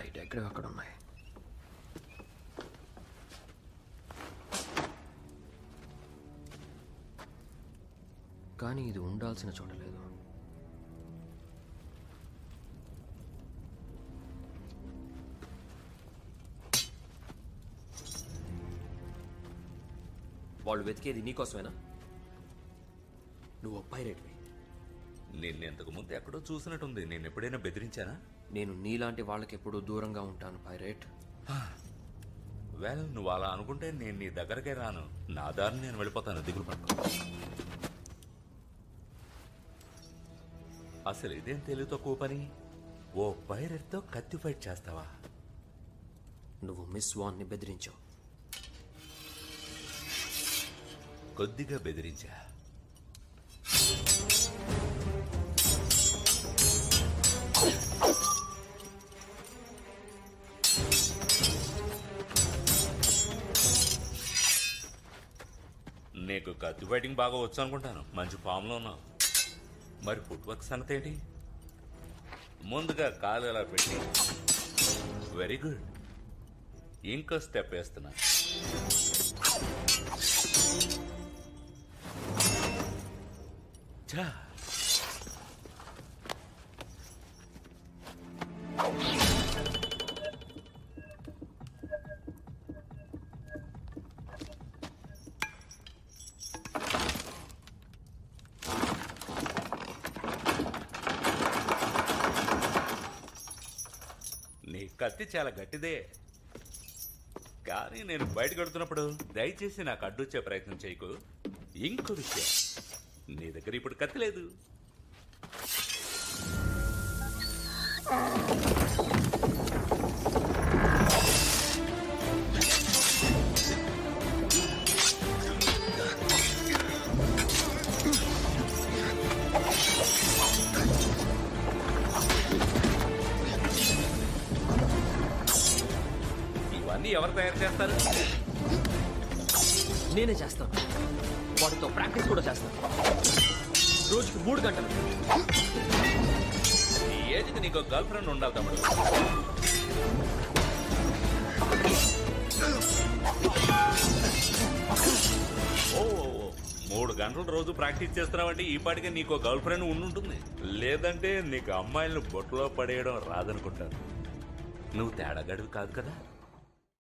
బయట ఎక్కడ అక్కడ ఉన్నాయి. కానీ ఇది ఉండాల్సిన చోట లేదు. వాళ్ళు వెతికేది నీకోసమేనా? నువ్వు పైరేట్వి. నిన్ను ఇంతకు ముందు ఎక్కడో చూసినట్టుంది. నేను ఎప్పుడైనా బెదిరించానా? నేను నీలాంటి వాళ్ళకి ఎప్పుడూ దూరంగా ఉంటాను పైరేట్. వెల్, నువ్వు అలా అనుకుంటే నేను నీ దగ్గరకే రాను. నా దారిని నేను వెళ్ళిపోతాను, దిగులు పట్టుకో. అసలు ఇదేం తెలివి తక్కువ పని. ఓ పైరెట్తో కత్తి ఫైట్ చేస్తావా? నువ్వు మిస్ వాన్ని బెదిరించావు. కొద్దిగా బెదిరించా. నీకు కత్తి ఫైటింగ్ బాగా వచ్చు అనుకుంటాను. మంచి ఫామ్లో ఉన్నావు. మరి ఫుట్ వర్క్ సంగతి ఏంటి? ముందుగా కాలు ఎలా పెట్టి, వెరీ గుడ్. ఇంకో స్టెప్ వేస్తున్నా. ఛా, నీ కత్తి చాలా గట్టిదే. కానీ నేను బయట కడుతున్నప్పుడు దయచేసి నాకు అడ్డొచ్చే ప్రయత్నం చేయకు. ఇంకో విషయం, నీ దగ్గర ఇప్పుడు కత్తి లేదు. ఇవన్నీ ఎవరు తయారు చేస్తారు? నేనే చేస్తాను. వాటితో ప్రాక్టీస్ కూడా చేస్తాను. రోజుకి 3 గంటలు. ఈ ఏజ్కి నీకు గర్ల్ ఫ్రెండ్ ఉండాలి తమ్ముడు. ఓ 3 గంటలు రోజు ప్రాక్టీస్ చేస్తున్నావంటే ఈ పాటికి నీకు గర్ల్ ఫ్రెండ్ ఉండుంటుంది. లేదంటే నీకు అమ్మాయిలను బొట్టులో పడేయడం రాదనుకుంటాను. నువ్వు తేడా గడివి కాదు కదా.